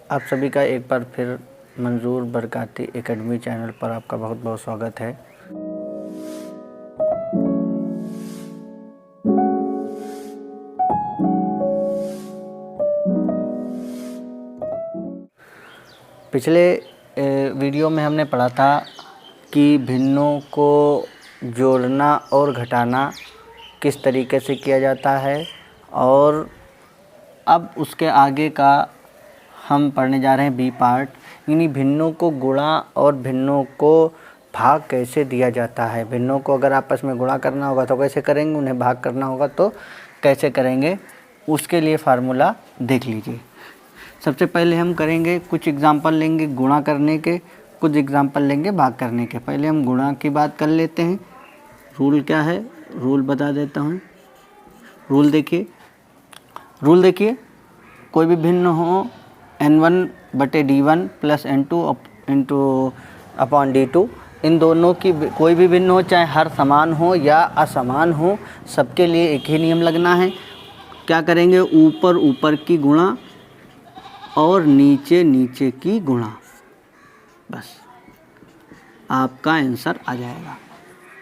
आप सभी का एक बार फिर मंजूर बरकाती एकेडमी चैनल पर आपका बहुत बहुत स्वागत है। पिछले वीडियो में हमने पढ़ा था कि भिन्नों को जोड़ना और घटाना किस तरीके से किया जाता है, और अब उसके आगे का हम पढ़ने जा रहे हैं बी पार्ट, यानी भिन्नों को गुणा और भिन्नों को भाग कैसे दिया जाता है। भिन्नों को अगर आपस में गुणा करना होगा तो कैसे करेंगे, उन्हें भाग करना होगा तो कैसे करेंगे, उसके लिए फार्मूला देख लीजिए। सबसे पहले हम करेंगे कुछ एग्जाम्पल लेंगे गुणा करने के, कुछ एग्जाम्पल लेंगे भाग करने के। पहले हम गुणा की बात कर लेते हैं। रूल क्या है, रूल बता देता हूँ। रूल देखिए, कोई भी भिन्न हो n1/d1 plus n2 into upon d2, इन दोनों की कोई भी भिन्न हो, चाहे हर समान हो या असमान हो, सबके लिए एक ही नियम लगना है। क्या करेंगे, ऊपर ऊपर की गुणा और नीचे नीचे की गुणा, बस आपका आंसर आ जाएगा।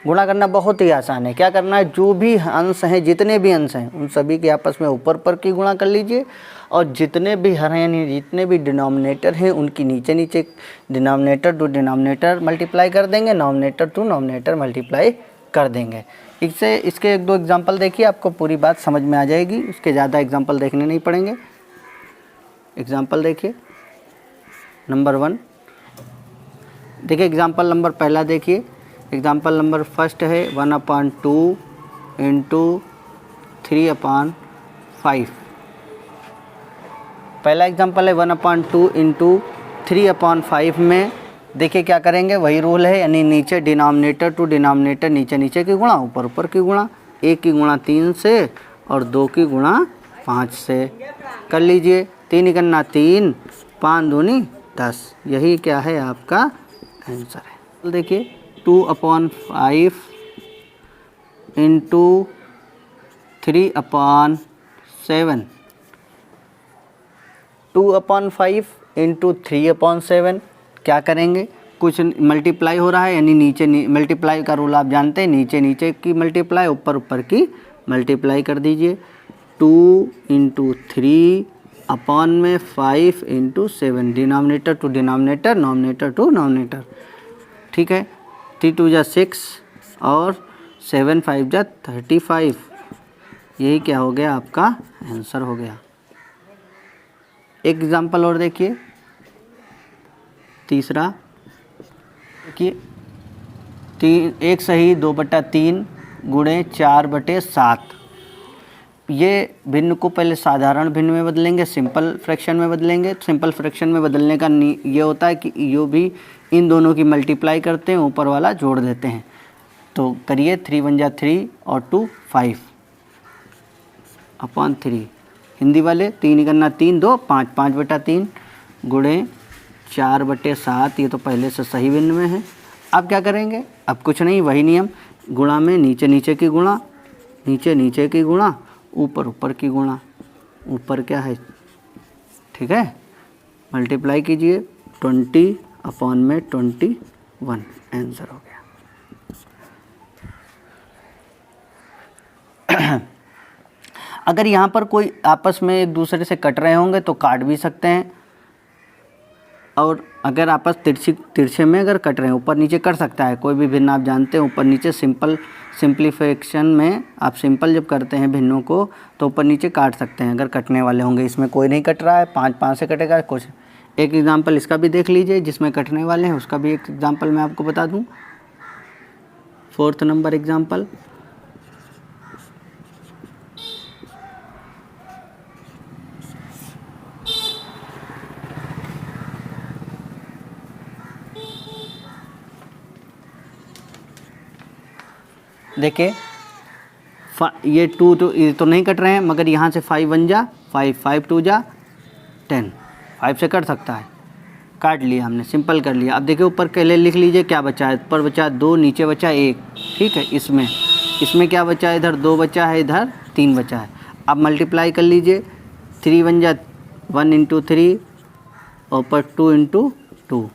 गुणा करना बहुत ही आसान है। क्या करना है, जो भी अंश हैं, जितने भी अंश हैं, उन सभी के आपस में ऊपर ऊपर की गुणा कर लीजिए, और जितने भी हर यानी जितने भी डिनोमिनेटर हैं उनकी नीचे नीचे डिनोमिनेटर टू डिनोमिनेटर मल्टीप्लाई कर देंगे, नॉमिनेटर टू नॉमिनेटर मल्टीप्लाई कर देंगे। इसके एक दो एग्जाम्पल देखिए, आपको पूरी बात समझ में आ जाएगी। उसके ज़्यादा एग्जाम्पल देखने नहीं पड़ेंगे। एग्जाम्पल देखिए, नंबर 1 देखिए। एग्जाम्पल नंबर पहला देखिए, एग्जाम्पल नंबर फर्स्ट है 1/2 इंटू 3/5। पहला एग्जाम्पल है 1/2 इंटू 3/5 में देखिए क्या करेंगे, वही रूल है, यानी नीचे डिनोमिनेटर टू डिनोमिनेटर नीचे नीचे की गुणा, ऊपर ऊपर की गुणा। 1 की गुणा 3 से और 2 की गुणा 5 से कर लीजिए। 3 इकन्ना 3, 5 दूनी 10, यही क्या है आपका आंसर है। देखिए 2/5 इंटू 3/7, 2/5 इंटू 3/7 क्या करेंगे, कुछ मल्टीप्लाई हो रहा है, यानी नीचे मल्टीप्लाई का रूल आप जानते हैं, नीचे नीचे की मल्टीप्लाई, ऊपर ऊपर की मल्टीप्लाई कर दीजिए। 2 इंटू 3 अपॉन में 5 into 7, denominator to denominator, nominator to nominator, ठीक है। 3 2 जा 6 और 7 5 जा 35, यही क्या हो गया, आपका आंसर हो गया। एक एग्जाम्पल और देखिए, तीसरा देखिए, 1 सही 2/3 गुणे 4/7। ये भिन्न को पहले साधारण भिन्न में बदलेंगे, सिंपल फ्रैक्शन में बदलेंगे। सिंपल फ्रैक्शन में बदलने का ये होता है कि यो भी इन दोनों की मल्टीप्लाई करते हैं, ऊपर वाला जोड़ देते हैं। तो करिए, 3 1 जा 3 और 2 5/3। हिंदी वाले 3 इकन्ना 3 2 5, 5/3 गुणे 4/7, ये तो पहले से सही भिन्न में है। अब क्या करेंगे, अब कुछ नहीं, वही नियम, गुणा में नीचे नीचे की गुणा, नीचे नीचे की गुणा, ऊपर ऊपर की गुणा, ऊपर क्या है, ठीक है, मल्टीप्लाई कीजिए। 20 अपॉन में 21, आंसर हो गया। अगर यहाँ पर कोई आपस में एक दूसरे से कट रहे होंगे तो काट भी सकते हैं, और अगर आपस तिरछे में अगर कट रहे हैं, ऊपर नीचे कर सकता है, कोई भी भिन्न आप जानते हैं ऊपर नीचे। सिंप्लीफिकेशन में आप सिंपल जब करते हैं भिन्नों को तो ऊपर नीचे काट सकते हैं अगर कटने वाले होंगे। इसमें कोई नहीं कट रहा है, 5 से कटेगा कुछ। एक एग्जांपल इसका भी देख लीजिए, जिसमें कटने वाले हैं उसका भी एक एग्जांपल मैं आपको बता दूं। 4th नंबर एग्जांपल, देखिए ये 2 तो ये तो नहीं कट रहे हैं, मगर यहाँ से 5 1 जा 5, 5 2 जा 10, 5 से कट सकता है, काट लिया हमने, सिंपल कर लिया। अब देखिए ऊपर पहले लिख लीजिए क्या बचा है, ऊपर बचा 2, नीचे बचा 1, ठीक है। इसमें क्या बचा है, इधर 2 बचा है, इधर 3 बचा है। अब मल्टीप्लाई कर लीजिए, 3 1 जा 1 इंटू 3 ऊपर 2 इंटू 2।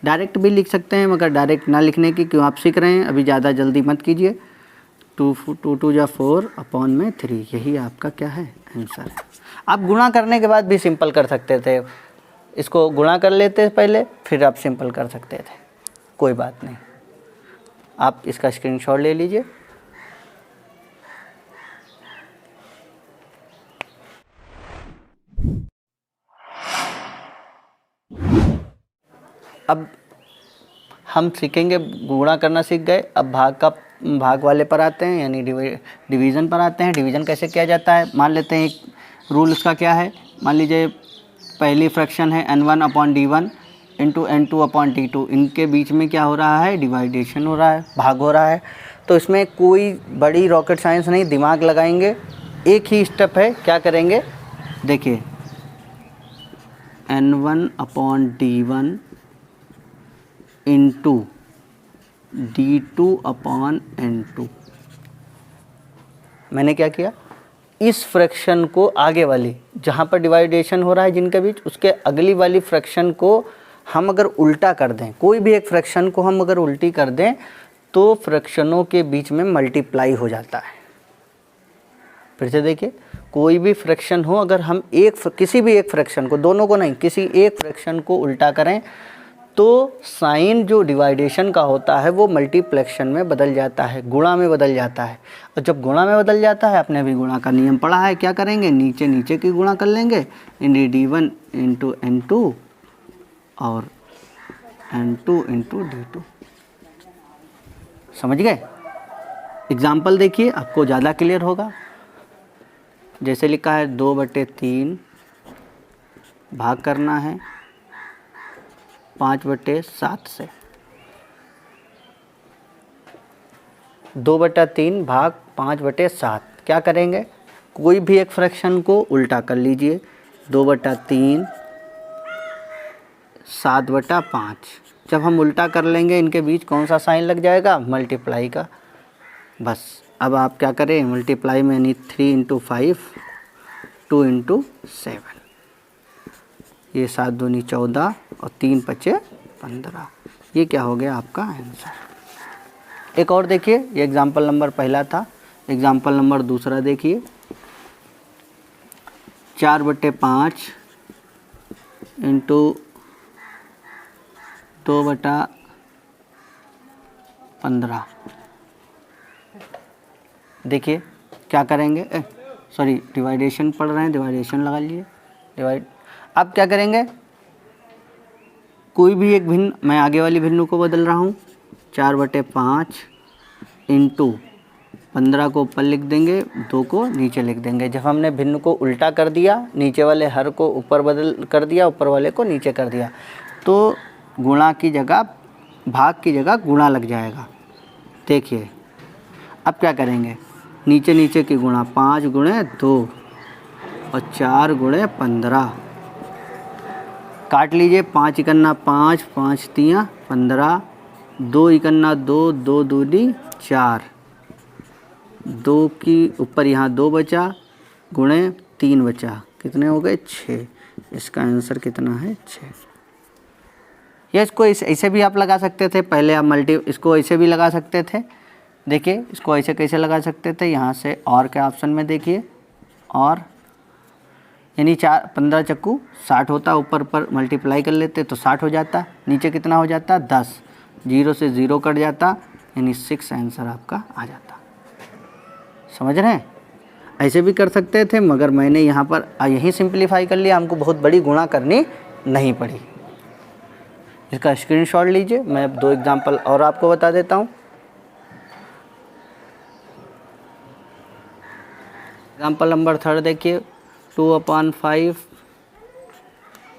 डायरेक्ट भी लिख सकते हैं, मगर डायरेक्ट ना लिखने की क्यों, आप सीख रहे हैं, अभी ज़्यादा जल्दी मत कीजिए। 2 2 जा 4 अपॉन में 3, यही आपका क्या है आंसर। आप गुणा करने के बाद भी सिंपल कर सकते थे, इसको गुणा कर लेते पहले, फिर आप सिंपल कर सकते थे, कोई बात नहीं। आप इसका स्क्रीनशॉट ले लीजिए। अब हम सीखेंगे, गुणा करना सीख गए, अब भाग वाले पर आते हैं, यानी डिवीज़न पर आते हैं। डिवीज़न कैसे किया जाता है, मान लेते हैं एक रूल इसका क्या है। मान लीजिए पहली फ्रैक्शन है n1/d1 इंटू n2/d2, इनके बीच में क्या हो रहा है, डिवाइडेशन हो रहा है, भाग हो रहा है। तो इसमें कोई बड़ी रॉकेट साइंस नहीं, दिमाग लगाएंगे, एक ही स्टेप है। क्या करेंगे, देखिए n1/d1 इंटू d2/n2। मैंने क्या किया, इस फ्रैक्शन को आगे वाली, जहाँ पर डिवाइडेशन हो रहा है जिनके बीच, उसके अगली वाली फ्रैक्शन को हम अगर उल्टा कर दें, कोई भी एक फ्रैक्शन को हम अगर उल्टी कर दें तो फ्रैक्शनों के बीच में मल्टीप्लाई हो जाता है। फिर से देखिए, कोई भी फ्रैक्शन हो, अगर हम किसी भी एक फ्रैक्शन को, दोनों को नहीं, किसी एक फ्रैक्शन को उल्टा करें तो साइन जो डिवाइडेशन का होता है वो मल्टीप्लेक्शन में बदल जाता है, गुणा में बदल जाता है। और जब गुणा में बदल जाता है, आपने अभी गुणा का नियम पढ़ा है, क्या करेंगे, नीचे नीचे की गुणा कर लेंगे, d1 इंटू n2 और n2 इंटू d2। समझ गए। एग्जाम्पल देखिए, आपको ज़्यादा क्लियर होगा। जैसे लिखा है 2/3 भाग करना है 5/7 से। 2/3 भाग 5/7 क्या करेंगे, कोई भी एक फ्रैक्शन को उल्टा कर लीजिए। 2/3 7/5। जब हम उल्टा कर लेंगे, इनके बीच कौन सा साइन लग जाएगा, मल्टीप्लाई का। बस अब आप क्या करें, मल्टीप्लाई में, यानी 3 इंटू 5 2 इंटू 7, ये 7 दूनी 14 और 3 5 15। ये क्या हो गया आपका आंसर। एक और देखिए, ये एग्जाम्पल नंबर पहला था। एग्जाम्पल नंबर दूसरा देखिए, 4/5 इंटू 2/15। देखिए क्या करेंगे, सॉरी डिवाइडेशन पढ़ रहे हैं, डिवाइडेशन लगा लिए, डिवाइड। अब क्या करेंगे, कोई भी एक भिन्न, मैं आगे वाली भिन्न को बदल रहा हूँ, 4/5 इंटू 15 को ऊपर लिख देंगे, 2 को नीचे लिख देंगे। जब हमने भिन्न को उल्टा कर दिया, नीचे वाले हर को ऊपर बदल कर दिया, ऊपर वाले को नीचे कर दिया, तो गुणा की जगह, भाग की जगह गुणा लग जाएगा। देखिए अब क्या करेंगे, नीचे नीचे की गुणा, 5 गुणे 2 और 4 गुणे 15। काट लीजिए, 5 इकन्ना 5, 5 तियाँ 15, 2 इकन्ना 2, 2 दूनी 4, 2 की ऊपर यहाँ 2 बचा, गुणे 3 बचा, कितने हो गए 6। इसका आंसर कितना है 6। या इसको ऐसे भी आप लगा सकते थे, पहले आप इसको ऐसे भी लगा सकते थे। देखिए इसको ऐसे कैसे लगा सकते थे, यहाँ से और के ऑप्शन में देखिए, और यानी 15 चक्कू 60 होता, ऊपर पर मल्टीप्लाई कर लेते तो 60 हो जाता, नीचे कितना हो जाता 10, 0 से 0 कट जाता, यानी 6 आंसर आपका आ जाता। समझ रहे हैं, ऐसे भी कर सकते थे, मगर मैंने यहाँ पर यही सिंप्लीफाई कर लिया, हमको बहुत बड़ी गुणा करनी नहीं पड़ी। इसका स्क्रीनशॉट लीजिए, मैं 2 एग्जाम्पल और आपको बता देता हूँ। एग्जाम्पल नंबर 3 देखिए, 2/5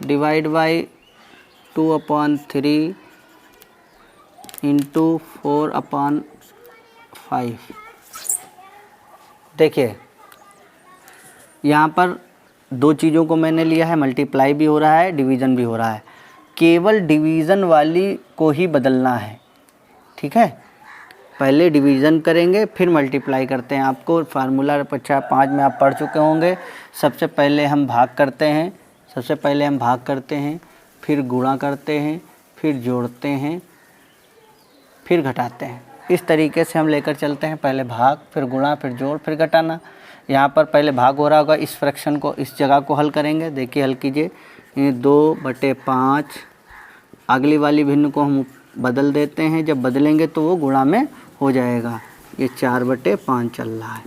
डिवाइड बाई 2/3 इंटू 4/5। देखिए यहाँ पर 2 चीज़ों को मैंने लिया है, मल्टीप्लाई भी हो रहा है, डिवीज़न भी हो रहा है। केवल डिवीज़न वाली को ही बदलना है, ठीक है। पहले डिवीज़न करेंगे फिर मल्टीप्लाई करते हैं। आपको फार्मूला 5 में आप पढ़ चुके होंगे। सबसे पहले हम भाग करते हैं, फिर गुणा करते हैं, फिर जोड़ते हैं, फिर घटाते हैं। इस तरीके से हम लेकर चलते हैं, पहले भाग, फिर गुणा, फिर जोड़, फिर घटाना। यहाँ पर पहले भाग हो रहा होगा, इस फ्रैक्शन को, इस जगह को हल करेंगे। देखिए हल कीजिए, 2/5, अगली वाली भिन्न को हम बदल देते हैं, जब बदलेंगे तो वो गुणा में हो जाएगा। ये 4/5 चल रहा है।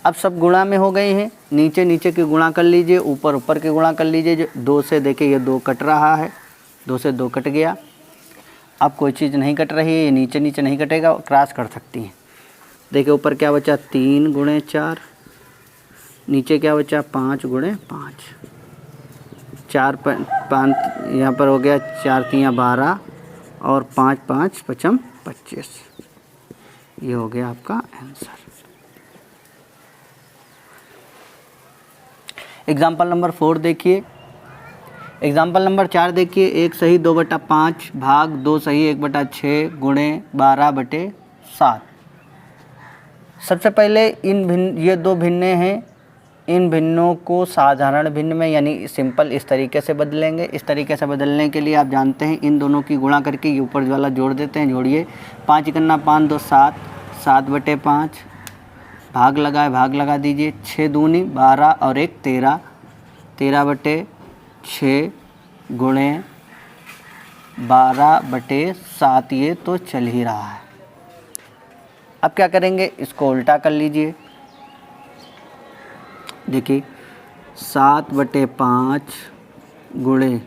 अब सब गुणा में हो गए हैं, नीचे नीचे की गुणा कर लीजिए, ऊपर ऊपर की गुणा कर लीजिए। जो 2 से देखिए ये 2 कट रहा है, 2 से 2 कट गया। अब कोई चीज़ नहीं कट रही है, ये नीचे नीचे नहीं कटेगा, क्रॉस कर सकती हैं। देखिए ऊपर क्या बचा, 3 × 4, नीचे क्या बचा, 5 × 5, 4 5 यहाँ पर हो गया, 4 3 12 और 5 5 5 25। ये हो गया आपका आंसर। एग्जाम्पल नंबर 4 देखिए। एग्जाम्पल नंबर 4 देखिए, 1 सही 2/5 भाग 2 सही 1/6 गुणे 12/7। सबसे पहले ये 2 भिन्ने हैं, इन भिन्नों को साधारण भिन्न में यानी सिंपल इस तरीके से बदलेंगे। इस तरीके से बदलने के लिए आप जानते हैं इन दोनों की गुणा करके ये ऊपर वाला जोड़ देते हैं। जोड़िए, 5 × 5 2 7, 7/5 भाग लगाए, भाग लगा दीजिए। 6 दूनी 12 और 1 13, 13/6 गुणे 12/7। ये तो चल ही रहा है। अब क्या करेंगे, इसको उल्टा कर लीजिए। देखिए 7/5 गुणे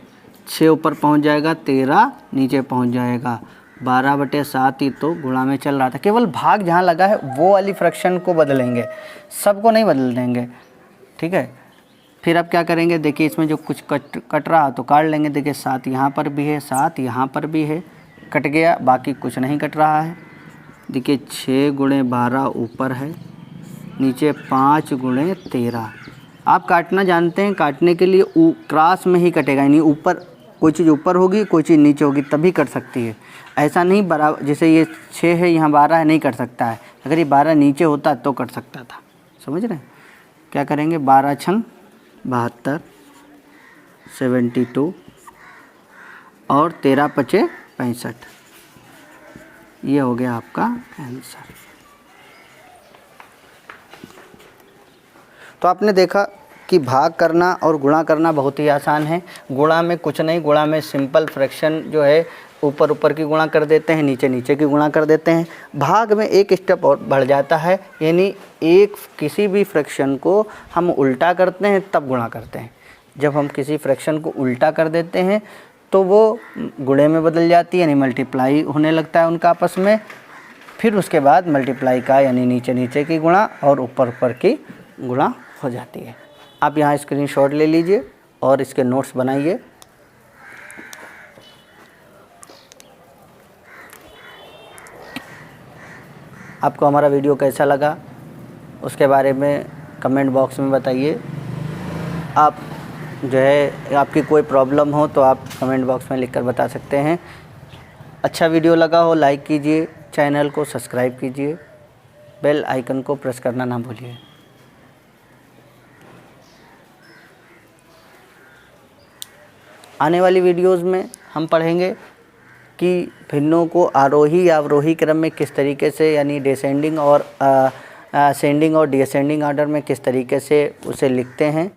6 ऊपर पहुंच जाएगा, 13 नीचे पहुंच जाएगा, 12/7 ही तो गुणा में चल रहा था। केवल भाग जहाँ लगा है वो वाली फ्रैक्शन को बदलेंगे, सबको नहीं बदल देंगे, ठीक है। फिर अब क्या करेंगे, देखिए इसमें जो कुछ कट रहा तो काट लेंगे। देखिए 7 यहाँ पर भी है, 7 यहाँ पर भी है, कट गया, बाकी कुछ नहीं कट रहा है। देखिए 6 × 12 ऊपर है, नीचे 5 × 13। आप काटना जानते हैं, काटने के लिए क्रॉस में ही कटेगा, यानी ऊपर कोई चीज़ ऊपर होगी, कोई चीज़ नीचे होगी तभी कट सकती है। ऐसा नहीं बराबर, जैसे ये 6 है यहाँ 12 है, नहीं कट सकता है। अगर ये 12 नीचे होता तो कट सकता था, समझ रहे हैं। क्या करेंगे, 12 × 72 72 और 13 × 5 65। ये हो गया आपका आंसर। तो आपने देखा कि भाग करना और गुणा करना बहुत ही आसान है। गुणा में कुछ नहीं, गुणा में सिंपल फ्रैक्शन जो है ऊपर ऊपर की गुणा कर देते हैं, नीचे नीचे की गुणा कर देते हैं। भाग में एक स्टेप और बढ़ जाता है, यानी किसी भी फ्रैक्शन को हम उल्टा करते हैं तब गुणा करते हैं। जब हम किसी फ्रैक्शन को उल्टा कर देते हैं तो वो गुणे में बदल जाती है, यानी मल्टीप्लाई होने लगता है उनका आपस में। फिर उसके बाद मल्टीप्लाई का यानी नीचे नीचे की गुणा और ऊपर ऊपर की गुणा हो जाती है। आप यहाँ स्क्रीनशॉट ले लीजिए और इसके नोट्स बनाइए। आपको हमारा वीडियो कैसा लगा उसके बारे में कमेंट बॉक्स में बताइए। आप जो है आपकी कोई प्रॉब्लम हो तो आप कमेंट बॉक्स में लिखकर बता सकते हैं। अच्छा वीडियो लगा हो लाइक कीजिए, चैनल को सब्सक्राइब कीजिए, बेल आइकन को प्रेस करना ना भूलिए। आने वाली वीडियोज़ में हम पढ़ेंगे कि भिन्नों को आरोही या अवरोही क्रम में किस तरीके से, यानी डिसेंडिंग और असेंडिंग और डिसेंडिंग ऑर्डर में किस तरीके से उसे लिखते हैं।